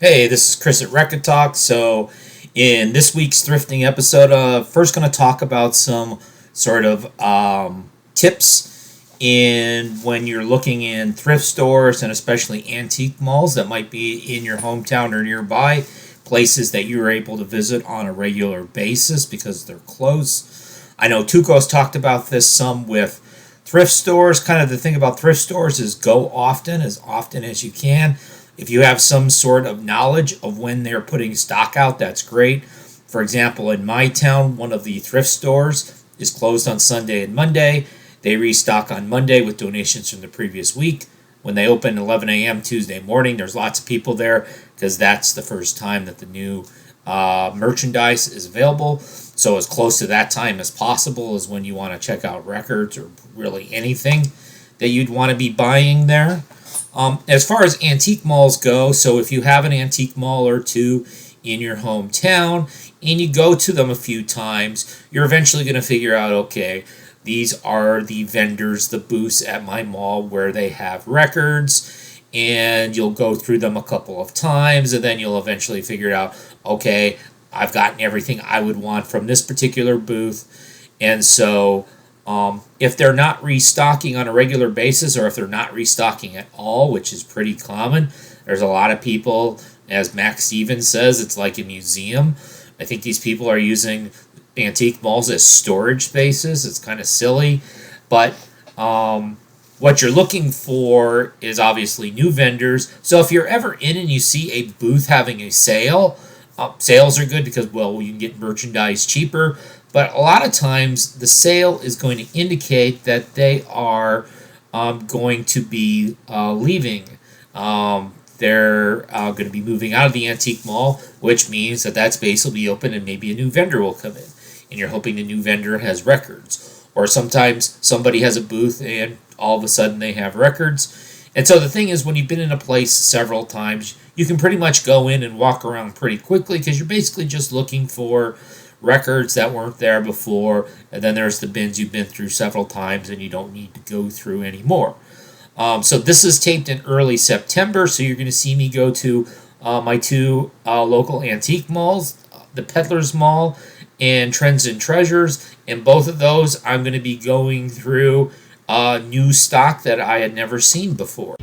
Hey, this is Chris at Rekkid Talk. So, in this week's thrifting episode, first going to talk about some sort of tips in when you're looking in thrift stores and especially antique malls that might be in your hometown or nearby, places that you're able to visit on a regular basis because they're close. I know Tuco's talked about this some with thrift stores. Kind of the thing about thrift stores is go often as you can. If you have some sort of knowledge of when they're putting stock out, that's great. For example, in my town, one of the thrift stores is closed on Sunday and Monday. They restock on Monday with donations from the previous week. When they open 11 a.m. Tuesday morning, there's lots of people there because that's the first time that the new merchandise is available. So as close to that time as possible is when you want to check out records or really anything that you'd want to be buying there. As far as antique malls go, so if you have an antique mall or two in your hometown and you go to them a few times, you're eventually going to figure out, okay, these are the vendors, the booths at my mall where they have records, and you'll go through them a couple of times, and then you'll eventually figure out, okay, I've gotten everything I would want from this particular booth, and so if they're not restocking on a regular basis or if they're not restocking at all, which is pretty common, there's a lot of people, as Max Stevens says, it's like a museum. I think these people are using antique malls as storage spaces. It's kind of silly, but what you're looking for is obviously new vendors. So if you're ever in and you see a booth having a sale, sales are good because, well, you can get merchandise cheaper. But a lot of times the sale is going to indicate that they are going to be leaving. They're going to be moving out of the antique mall, which means that space will be open and maybe a new vendor will come in. And you're hoping the new vendor has records. Or sometimes somebody has a booth and all of a sudden they have records. And so the thing is, when you've been in a place several times, you can pretty much go in and walk around pretty quickly because you're basically just looking for records that weren't there before, and then there's the bins you've been through several times and you don't need to go through anymore. So this is taped in early September, so you're going to see me go to my two local antique malls, the Peddlers Mall and Trends and Treasures. In both of those, I'm going to be going through new stock that I had never seen before.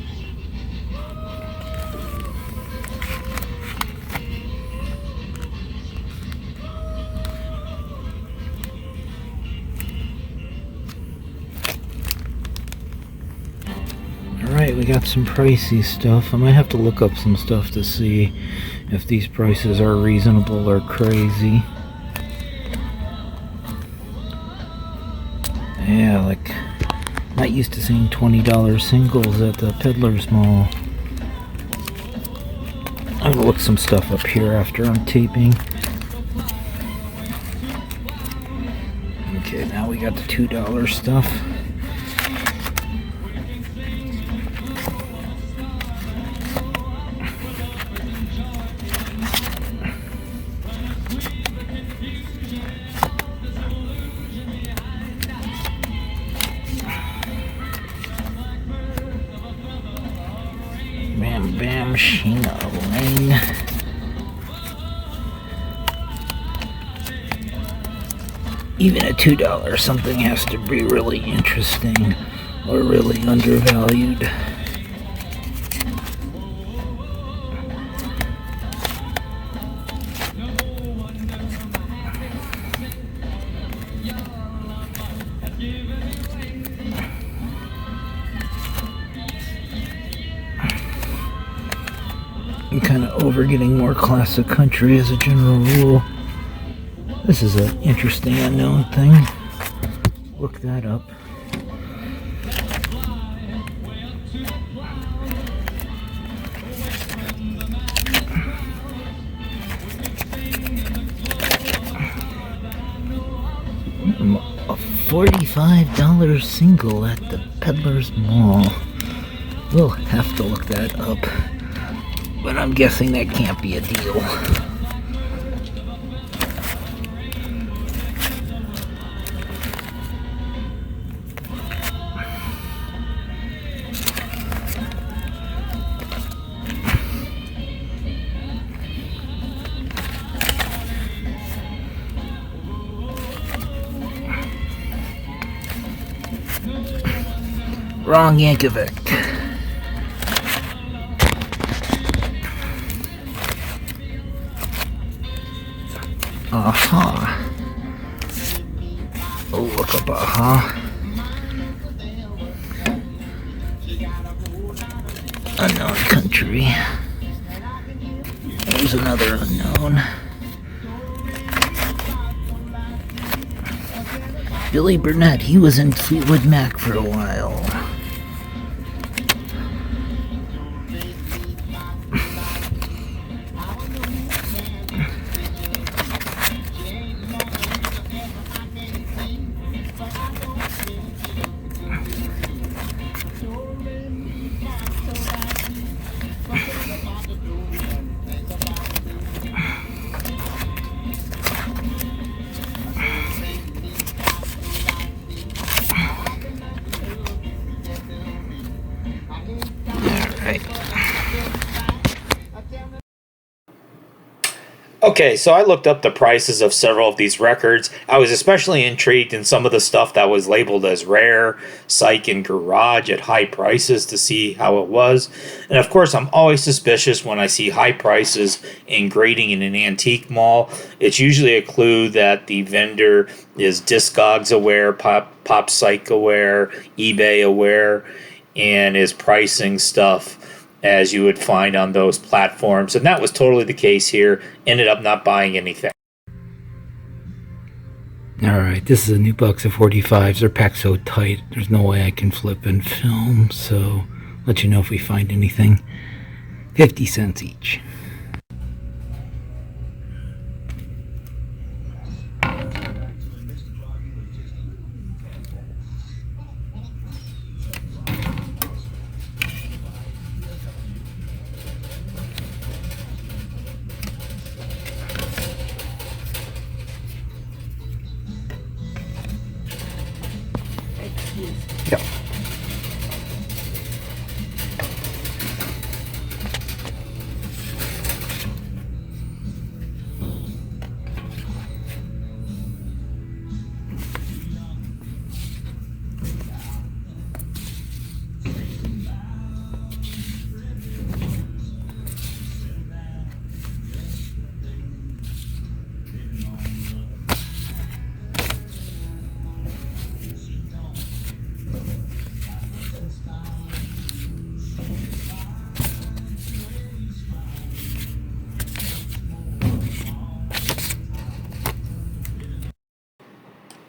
Alright, we got some pricey stuff. I might have to look up some stuff to see if these prices are reasonable or crazy. Yeah, like, not used to seeing $20 singles at the Peddlers Mall. I'm gonna look some stuff up here after I'm taping. Okay, now we got the $2 stuff. Bam Bam Sheena Lane. Even at $2, something has to be really interesting or really undervalued. I'm kind of over getting more classic country as a general rule. This is an interesting unknown thing. Look that up. A $45 single at the Peddlers Mall. We'll have to look that up. But I'm guessing that can't be a deal. Wrong Yankovic. Aha. Oh, look up, aha. Unknown country. There's another unknown. Billy Burnett, he was in Fleetwood Mac for a while. Okay, so I looked up the prices of several of these records. I was especially intrigued in some of the stuff that was labeled as rare, psych, and garage at high prices to see how it was. And of course, I'm always suspicious when I see high prices in grading in an antique mall. It's usually a clue that the vendor is Discogs aware, Pop Psych aware, eBay aware, and is pricing stuff as you would find on those platforms. And that was totally the case here. Ended up not buying anything. Alright, this is a new box of 45s. They're packed so tight, there's no way I can flip and film, so let you know if we find anything. 50 cents each. Yep.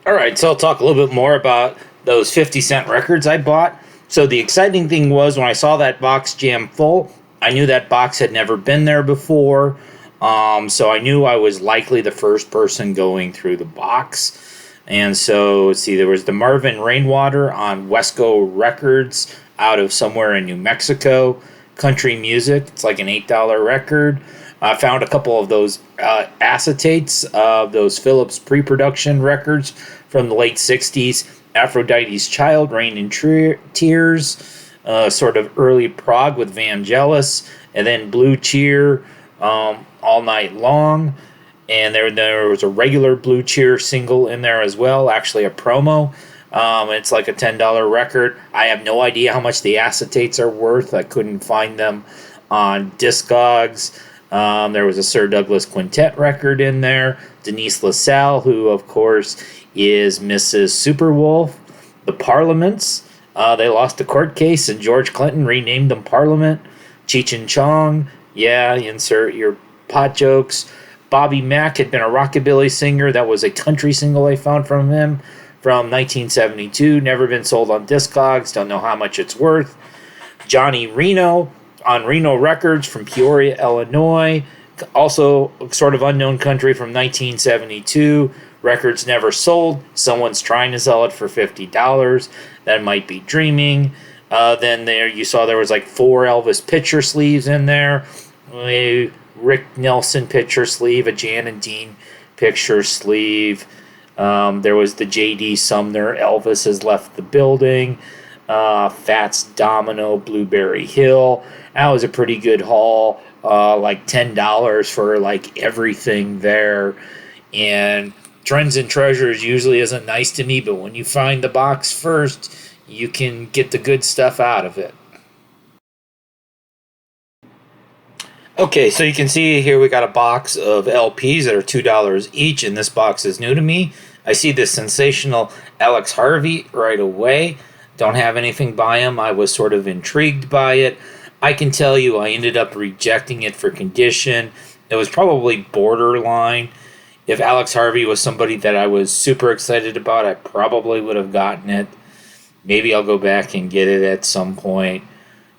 All right, so I'll talk a little bit more about those 50-cent records I bought. So the exciting thing was when I saw that box jammed full, I knew that box had never been there before. So I knew I was likely the first person going through the box. And so, let's see, there was the Marvin Rainwater on Wesco Records out of somewhere in New Mexico. Country music, it's like an $8 record. I found a couple of those acetates of those Philips pre-production records from the late 60s. Aphrodite's Child, Rain and Tears, sort of early prog with Vangelis, and then Blue Cheer, All Night Long. And there was a regular Blue Cheer single in there as well, actually a promo. It's like a $10 record. I have no idea how much the acetates are worth. I couldn't find them on Discogs. There was a Sir Douglas Quintet record in there. Denise LaSalle, who, of course, is Mrs. Superwolf. The Parliaments. They lost a court case, and George Clinton renamed them Parliament. Cheech and Chong. Yeah, insert your pot jokes. Bobby Mack had been a rockabilly singer. That was a country single I found from him from 1972. Never been sold on Discogs. Don't know how much it's worth. Johnny Reno on Reno Records from Peoria, Illinois. Also sort of unknown country from 1972. Records never sold. Someone's trying to sell it for $50. That might be dreaming. Then there you saw there was like 4 Elvis picture sleeves in there. A Rick Nelson picture sleeve, a Jan and Dean picture sleeve. There was the J.D. Sumner, Elvis Has Left the Building. Fats Domino, Blueberry Hill. That was a pretty good haul. Like $10 for like everything there. And Trends and Treasures usually isn't nice to me, but when you find the box first, you can get the good stuff out of it. Okay, so you can see here we got a box of LPs that are $2 each, and this box is new to me. I see this sensational Alex Harvey right away. Don't have anything by him. I was sort of intrigued by it. I can tell you I ended up rejecting it for condition. It was probably borderline. If Alex Harvey was somebody that I was super excited about, I probably would have gotten it. Maybe I'll go back and get it at some point.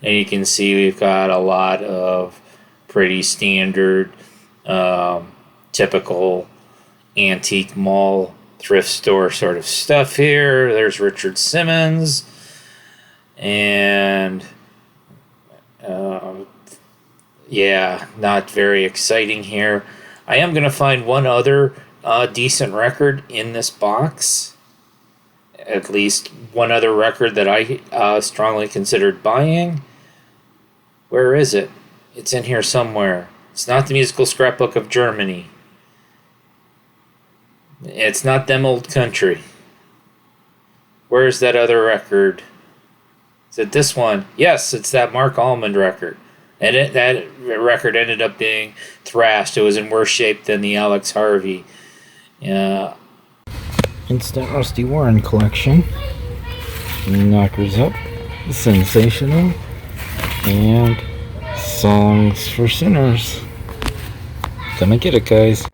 And you can see we've got a lot of pretty standard, typical antique mall thrift store sort of stuff here. There's Richard Simmons. And yeah, not very exciting here. I am going to find one other decent record in this box. At least one other record that I strongly considered buying. Where is it? It's in here somewhere. It's not the Musical Scrapbook of Germany. It's not Them Old Country. Where's that other record? Is it this one? Yes, it's that Mark Almond record. And that record ended up being thrashed. It was in worse shape than the Alex Harvey. Yeah. It's the Rusty Warren collection. Knockers Up, Sensational, and Songs for Sinners. Come and get it, guys.